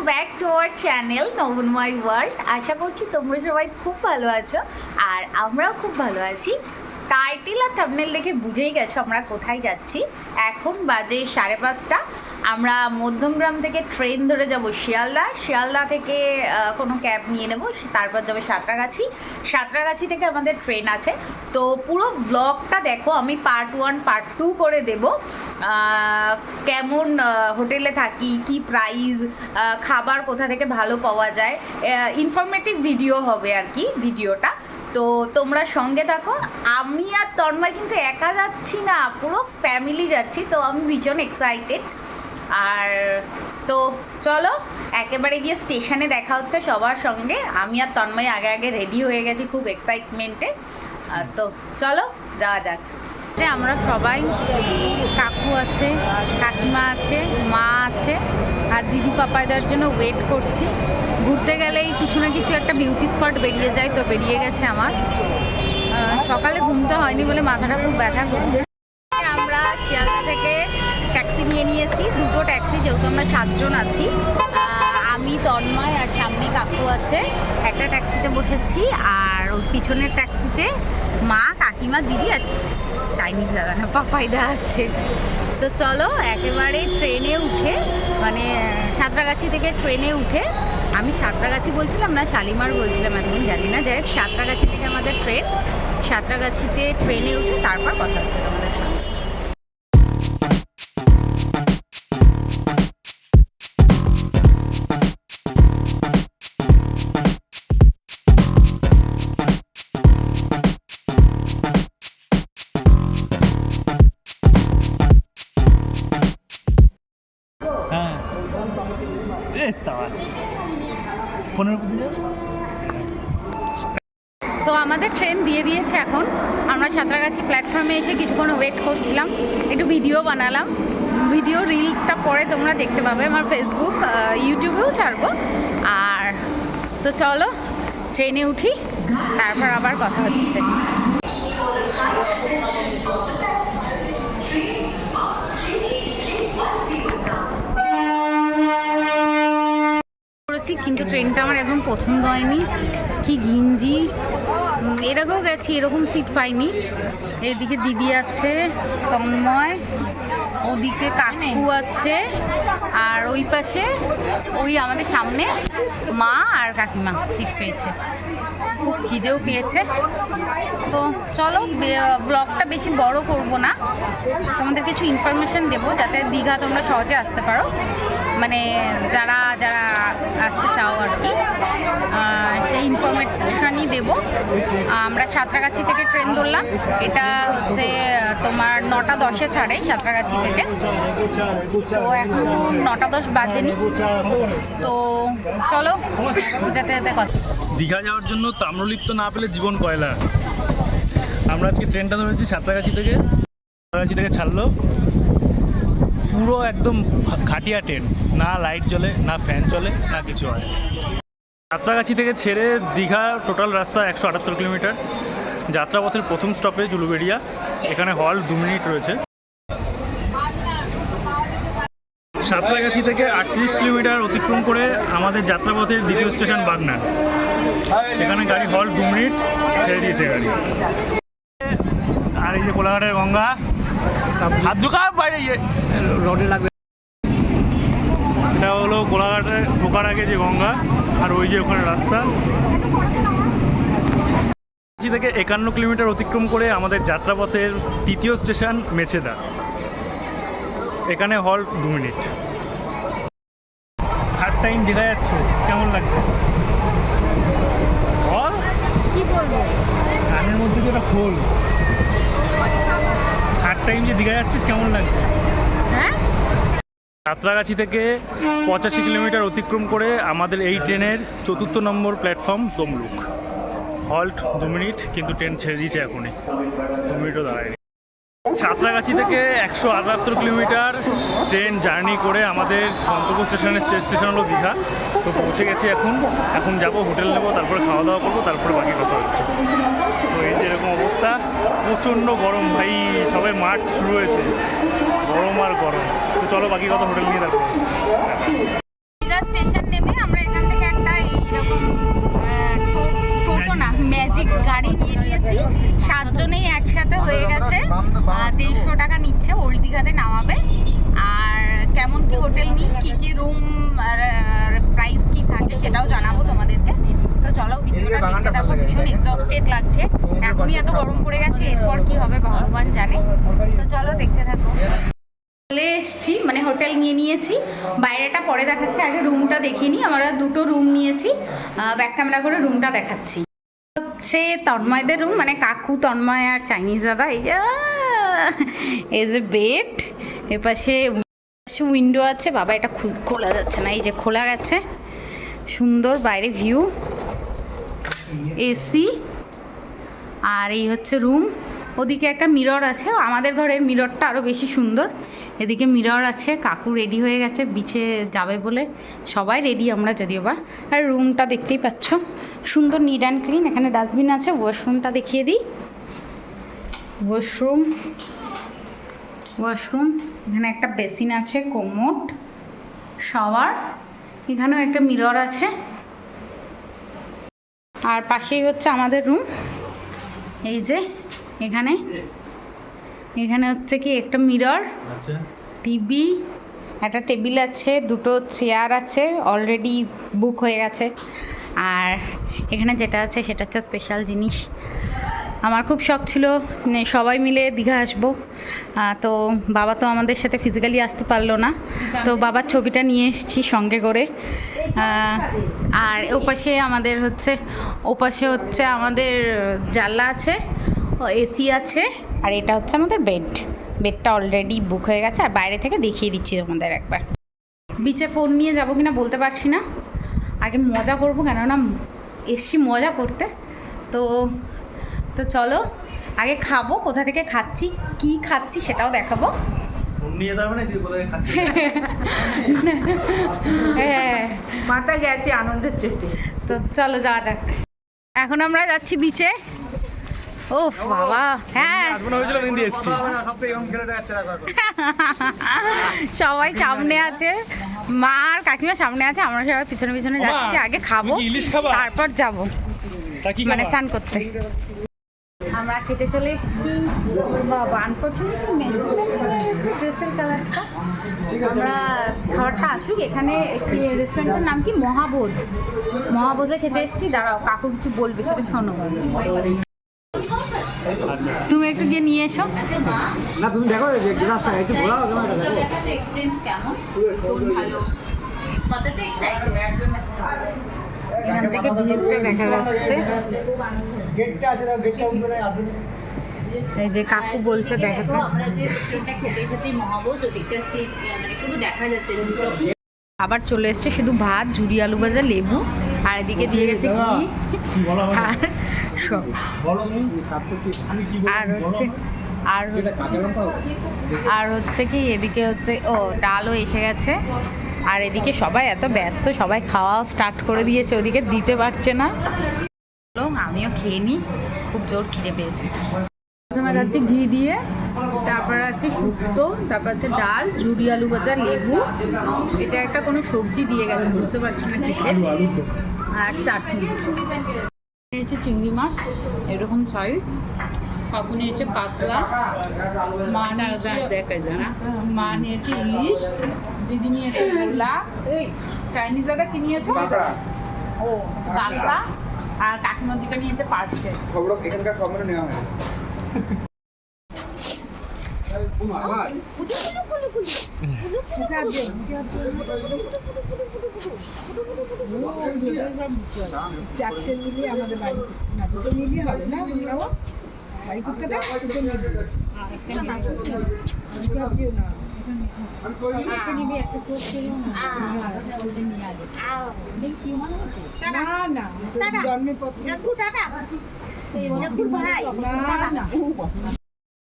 Back to our channel Nabanmoy world. আশা করছি তোমরা সবাই খুব ভালো আছো আর আমরাও খুব ভালো আছি। টাইটেল আর থাম্বনেল দেখে বুঝেই গেছো আমরা কোথায় যাচ্ছি। এখন বাজে 5:30। আমরা মধ্যমগ্রাম থেকে ট্রেন ধরে যাব শিয়ালদা থেকে কোনো ক্যাব নিয়ে নেব, তারপর যাবে সাঁতরাগাছি থেকে আমাদের ট্রেন আছে। তো পুরো ব্লগটা দেখো, আমি পার্ট 1 পার্ট 2 করে দেব। কেমন হোটেলে থাকি, কি প্রাইস, খাবার কোথা থেকে ভালো পাওয়া যায়, ইনফরমেটিভ ভিডিও হবে আর কি ভিডিওটা। তো তোমরা সঙ্গে থাকো। আমি আর তন্ময় কিন্তু একা যাচ্ছি না, পুরো ফ্যামিলি যাচ্ছি, তো আমি ভীষণ এক্সাইটেড। আর তো চলো একেবারে গিয়ে স্টেশনে দেখা হচ্ছে সবার সঙ্গে। আমি আর তন্ময় আগে আগে রেডি হয়ে গেছি খুব এক্সাইটমেন্টে। তো চলো যাওয়া যাক। যে আমরা সবাই, কাকু আছে, কাকিমা আছে, মা আছে আর দিদি পাপাইদার জন্য ওয়েট করছি। ঘুরতে গেলেই কিছু না কিছু একটা বিউটি স্পট বেরিয়ে যায়, তো বেরিয়ে গেছে আমার। সকালে ঘুমতে হয়নি বলে মাথাটা খুব ব্যথা করছে। আমরা শিয়ালদা থেকে ট্যাক্সি নিয়ে নিয়েছি, 2টো ট্যাক্সি, যেহেতু আমরা 7 জন আছি। আমি, তন্ময় আর সামনে কাকু আছে। একটা ট্যাক্সিতে বসেছি আর ওই পিছনের ট্যাক্সিতে মা, কাকিমা, দিদি আর চাইনিজ দাদা না পাপাইদা আছে। তো চলো একেবারে ট্রেনে উঠে, মানে সাঁতরাগাছি থেকে ট্রেনে উঠে, আমি সাঁতরাগাছি বলছিলাম না শালিমার বলছিলাম, এতদিন জানি না। যাই হোক, সাঁতরাগাছি থেকে আমাদের ট্রেন, সাঁতরাগাছিতে ট্রেনে উঠে তারপর কথা হচ্ছে তোমাদের সঙ্গে। তো আমাদের ট্রেন দিয়ে দিয়েছে এখন। আমরা সাঁতরাগাছি প্ল্যাটফর্মে এসে কিছুক্ষণ ওয়েট করছিলাম, একটু ভিডিও বানালাম। ভিডিও রিলসটা পরে তোমরা দেখতে পাবে আমার ফেসবুক, ইউটিউবেও ছাড়বো। আর তো চলো ট্রেনে উঠি, তারপর আবার কথা হচ্ছে। কিন্তু ট্রেনটা আমার একদম পছন্দ হয়নি, কি ঘিঞ্জি। এর আগেও গেছি, এরকম সিট পাইনি। এদিকে দিদি আছে, তন্ময়, ওদিকে কাকু আছে, আর ওই পাশে ওই আমাদের সামনে মা আর কাকিমা সিট পেয়েছে। খুব খিদেও পেয়েছে। তো চলো ব্লগটা বেশি বড় করব না, তোমাদের কিছু ইনফরমেশন দেবো যাতে দীঘা তোমরা সহজে আসতে পারো, মানে যারা যারা আসতে চাও আর কি, সেই ইনফরমেশনই দেবো। আমরা সাঁতরাগাছি থেকে ট্রেন ধরলাম, এটা হচ্ছে তোমার 9:10-এ ছাড়ে সাঁতরাগাছি থেকে। তো এখন 9:10 বাজেনি। তো চলো যেতে যেতে কথা। দীঘা যাওয়ার জন্য তাম্রলিপ্ত না পেলে জীবন কয়লা। আমরা আজকে ট্রেনটা ধরেছি সাঁতরাগাছি থেকে ছাড়লো, পুরো একদম খাটিয়া ট্রেন, না লাইট জ্বলে, না ফ্যান চলে, না কিছু হয়। সাঁতরাগাছি থেকে ছেড়ে দীঘা টোটাল রাস্তা 178 কিলোমিটার। যাত্রাপথের প্রথম স্টপেজ উলুবেড়িয়া, এখানে হল্ট 2 মিনিট রয়েছে। সাঁতরাগাছি থেকে 38 কিলোমিটার অতিক্রম করে আমাদের যাত্রাপথের দ্বিতীয় স্টেশন বাগনান। এখানে গাড়ি হল্ট 2 মিনিট, ছেড়ে দিয়েছে গাড়ি। আর এই যে কোলাঘাটের গঙ্গা, হাত ঢোকা বাইরে রোডে লাগবে। এটা হলো কোলাঘাটে ঢোকার আগে যে গঙ্গা, আর ওই যে ওখানে রাস্তা। থেকে 51 কিলোমিটার অতিক্রম করে আমাদের যাত্রাপথের তৃতীয় স্টেশন মেছেদা। এখানে halt 2 minute. Third time Digha যাচ্ছ, কেমন লাগছে বল? কি বলবো, কানের মধ্যে যেটা খোল। থার্ড টাইম যে দীঘা যাচ্ছিস, কেমন লাগছে? হ্যাঁ, সাঁতরাগাছি থেকে 85 কিলোমিটার অতিক্রম করে আমাদের এই ট্রেনের 4র্থ নম্বর প্ল্যাটফর্ম তমলুক। হল্ট 2 মিনিট, কিন্তু ট্রেন ছেড়ে দিয়েছে এখনই, 2 মিনিটও দাঁড়ায়নি। সাঁতরাগাছি থেকে 178 কিলোমিটার ট্রেন জার্নি করে আমাদের গন্তব্য স্টেশন হলো দীঘা। তো পৌঁছে গেছি এখন যাব, হোটেল নেবো, তারপরে খাওয়া দাওয়া করবো, তারপরে বাকি কথা হচ্ছে। তো এই যে এরকম অবস্থা, প্রচণ্ড গরম ভাই, সবে মার্চ শুরু হয়েছে, গরম আর গরম। তো চলো বাকি কথা হোটেল নিয়ে তারপর হচ্ছে। দীঘা স্টেশন নেমে যে গাড়ি নিয়ে নিয়েছি, 7 জনেই একসাথে হয়ে গেছে। 150 টাকা নিচ্ছে, ওল্ড দীঘাতে নামাবে। আর কেমন কি হোটেল নিই, কি কি রুম আর প্রাইস কি থাকে সেটাও জানাবো তোমাদেরকে। তো চলো ভিডিওটা দেখতে থাকো। ভীষণ এক্সস্টেড লাগছে, এখনই এত গরম পড়ে গেছে, এরপর কি হবে ভগবান জানে। তো চলো দেখতে থাকো। চলে এসছি, মানে হোটেল নিয়ে নিয়েছি। বাইরেটা পরে দেখাচ্ছি, আগে রুমটা দেখিনি। আমরা 2টো রুম নিয়েছি, ব্যাক ক্যামেরা করে রুমটা দেখাচ্ছি। হচ্ছে তন্ময়দের রুম, মানে কাকু, তন্ময় আর চাইনিজ দাদা। এই যে বেড, এপাশে উইন্ডো আছে। বাবা এটা খোলা যাচ্ছে না, এই যে খোলা গেছে। সুন্দর বাইরে ভিউ, এসি। আর এই হচ্ছে রুম। ওদিকে একটা মিরর আছে, আমাদের ঘরের মিররটা আরও বেশি সুন্দর। এদিকে মিরর আছে। কাকু রেডি হয়ে গেছে বিচে যাবে বলে, সবাই রেডি আমরা যদিও বা। আর রুমটা দেখতেই পাচ্ছ, সুন্দর নিট অ্যান্ড ক্লিন। এখানে ডাস্টবিন আছে। ওয়াশরুমটা দেখিয়ে দিই। ওয়াশরুম, এখানে একটা বেসিন আছে, কোমোড, শাওয়ার। এখানেও একটা মিরর আছে। আর পাশেই হচ্ছে আমাদের রুম। এই যে এখানে হচ্ছে কি একটা মিরর, টিভি, একটা টেবিল আছে, 2টো চেয়ার আছে, অলরেডি বুক হয়ে গেছে। আর এখানে যেটা আছে সেটা হচ্ছে স্পেশাল জিনিস। আমার খুব শখ ছিল সবাই মিলে দীঘা আসবো, তো বাবা তো আমাদের সাথে ফিজিক্যালি আসতে পারলো না, তো বাবার ছবিটা নিয়ে এসেছি সঙ্গে করে। আর ওপাশে আমাদের জানলা আছে, এসি আছে। আর এটা হচ্ছে আমাদের বেডটা অলরেডি বুক হয়ে গেছে। আর বাইরে থেকে দেখিয়ে দিচ্ছি তোমাদের একবার। বিচে ফোন নিয়ে যাবো কিনা বলতে পারছি না, আগে মজা করবো, কেননা এসছি মজা করতে। তো চলো আগে খাবো, কোথা থেকে খাচ্ছি, কি খাচ্ছি সেটাও দেখাবো। হ্যাঁ, মাথা গেছে আনন্দের চোটে। তো চলো যাওয়া যাক। এখন আমরা যাচ্ছি বিচে। ও বাবা, হ্যাঁ সবাই সামনে আছে, মা আর কাকিমা সামনে আছে, আমরা সবাই পিছনে পিছনে যাচ্ছি। আগে খাবো, তারপর যাবো মানে স্নান করতে। আমরা খেতে চলে এসেছি। বাবা আনফর্চুনেটলি ড্রেসের কালারটা, আমরা খাবারটা আসুক। এখানে একটি রেস্টুরেন্টের নাম কি মহাভোজে খেতে এসেছি। দাঁড়াও, কাকু কিছু বলবে, সেটা শোনো। তুমি একটু গিয়ে নিয়ে এসো না, তুমি দেখো একটু ঘোরাও, এক্সপেরিয়েন্স কেমন? খুব ভালো, কতটা এক্সাইটেড। এখান থেকে ভিউটা দেখা যাচ্ছে। এই যে কাকু বলছে দেখাতে। আমরা যে রেস্টুরেন্টে খেতে এসেছি মহাভোজ, ওদিকটা মানে পুরো দেখা যাচ্ছে। আবার চলে এসছে শুধু ভাত, ঝুরি আলু ভাজা, লেবু, আর এদিকে দিয়ে গেছে ঘি। আর হচ্ছে কি এদিকে হচ্ছে ডালও এসে গেছে। আর এদিকে সবাই এত ব্যস্ত, সবাই খাওয়াও স্টার্ট করে দিয়েছে, ওদিকে দিতে পারছে না। আমিও খেয়ে নিই, খুব জোর খিদে পেয়েছে। প্রথমে যাচ্ছে ঘি দিয়ে, তারপরে আছে শুক্তো, তারপর হচ্ছে ডাল, ঝুরি আলু ভাজা, লেবু, এটা একটা কোনো সবজি দিয়ে গেছে, বুঝতে পারছি না কিসের, আর চাটনি। নিয়েছে চিংড়ি মাছ এরকম সাইজ, কাকু নিয়েছে কাতলা, মা নিয়েছে ইলিশ, দিদি নিয়েছে ভোলা, এই চাইনিজ দাদা কি নিয়েছে? ও কাঁকড়া, আর কাকিমার দিকে নিয়েছে পার্সে। এখানকার সব মানে নেওয়া হয়। চারটে মিলিয়ে আমাদের বাড়ি, না দুটো মিলিয়ে হবে না, বাড়ি করতে হবে জন্মের পর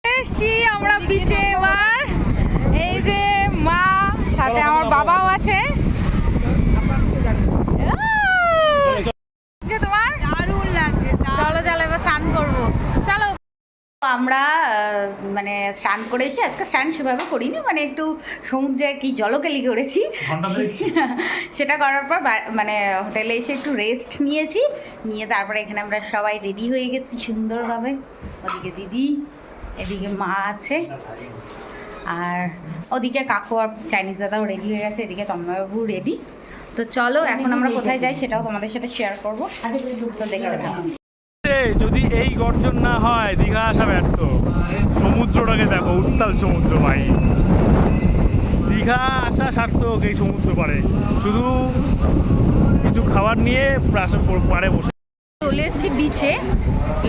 এসছি আমরা বিচে এবার। এই যে মা, সাথে আমার বাবাও আছে। তোমার দারুণ লাগছে। চলো চলো এবার স্নান করবো, চলো। আমরা মানে স্নান করে এসে আজকে স্নান সেভাবে করিনি, মানে একটু সমুদ্রে কি জলকেলি করেছি। সেটা করার পর মানে হোটেলে এসে একটু রেস্ট নিয়েছি, নিয়ে তারপরে এখানে আমরা সবাই রেডি হয়ে গেছি সুন্দরভাবে। ওদিকে দিদি, এদিকে মা আছে, আর ওদিকে কাকু আর চাইনিজ দাদাও রেডি হয়ে গেছে, এদিকে তন্ময়বাবু রেডি। তো চলো এখন আমরা কোথায় যাই সেটাও তোমাদের সাথে শেয়ার করবো, তো দেখতে থাকো। যদি এই গর্জন না হয় দীঘা আসা ব্যর্থ। সমুদ্রটাকে দেখো, উত্তাল সমুদ্র ভাই। দীঘা আসা সার্থক এই সমুদ্র পাড়ে, শুধু কিছু খাবার নিয়ে পাড়ে বসে। চলে এসেছি বিচে,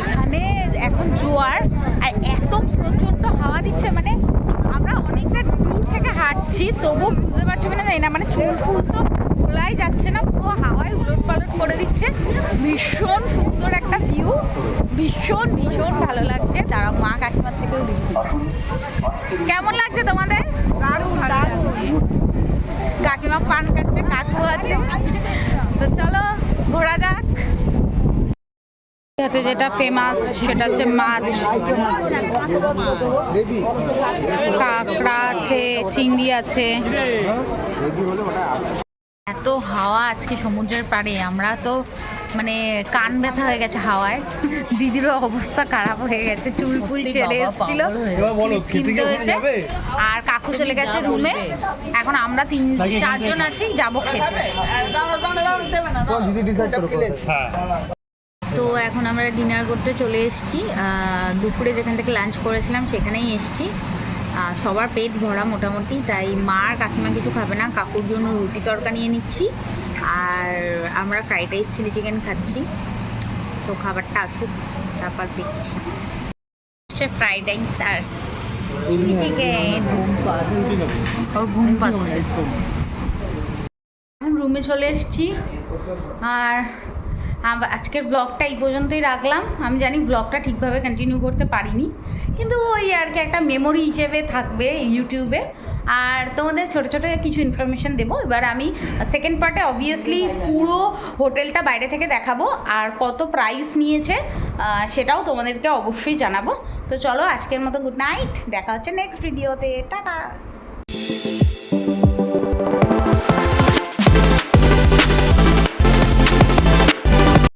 এখানে এখন জোয়ার আর এত প্রচণ্ড হাওয়া দিচ্ছে, মানে আমরা অনেকটা দূর থেকে হাঁটছি তবুও বুঝতে পারছো কিনা জানি না, মানে চুল ফুল তো খোলাই যাচ্ছে না, পুরো হাওয়ায় উলট পালট করে দিচ্ছে। ভীষণ সুন্দর একটা ভিউ, ভীষণ ভীষণ ভালো লাগছে। দাঁড়াও মা কাকিমার থেকেও দেখি কেমন লাগছে তোমাদের। কাকিমা পান খাচ্ছে, কাকু আছে, তো চলো ঘোরা যাক। হাতে যেটা ফেমাস সেটা হচ্ছে মাছ, কাঁকড়া আছে, চিংড়ি আছে। এত হাওয়া আজকে সমুদ্রের পাড়ে, আমরা তো মানে কান ব্যথা হয়ে গেছে হাওয়ায়। দিদিরও অবস্থা খারাপ হয়ে গেছে, চুল ফুল চলে এসেছিল, কিনতে হয়েছে। আর কাকু চলে গেছে রুমে, এখন আমরা 3-4 জন আছি, যাবো খেতে। তো এখন আমরা ডিনার করতে চলে এসেছি, দুপুরে যেখান থেকে লাঞ্চ করেছিলাম সেখানেই এসেছি। সবার পেট ভরা মোটামুটি, তাই মা আর কাকিমা কিছু খাবে না, কাকুর জন্য রুটি তড়কা নিয়ে নিচ্ছি, আর আমরা ফ্রাইড রাইস চিলি চিকেন খাচ্ছি। তো খাবারটা আসুক তারপর দেখছি। ফ্রাইড রাইস আর চিলি চিকেন, ওর ঘুম পাচ্ছে। এখন রুমে চলে এসেছি, আর আজকের ব্লগটা এই পর্যন্তই রাখলাম। আমি জানি ব্লগটা ঠিকভাবে কন্টিনিউ করতে পারিনি, কিন্তু ওই আর কি একটা মেমোরি হিসেবে থাকবে ইউটিউবে। আর তোমাদের ছোটো ছোটো কিছু ইনফরমেশান দেবো। এবার আমি সেকেন্ড পার্টে অবভিয়াসলি পুরো হোটেলটা বাইরে থেকে দেখাবো, আর কত প্রাইস নিয়েছে সেটাও তোমাদেরকে অবশ্যই জানাবো। তো চলো আজকের মতো গুড নাইট, দেখা হচ্ছে নেক্সট ভিডিওতে, টাটা।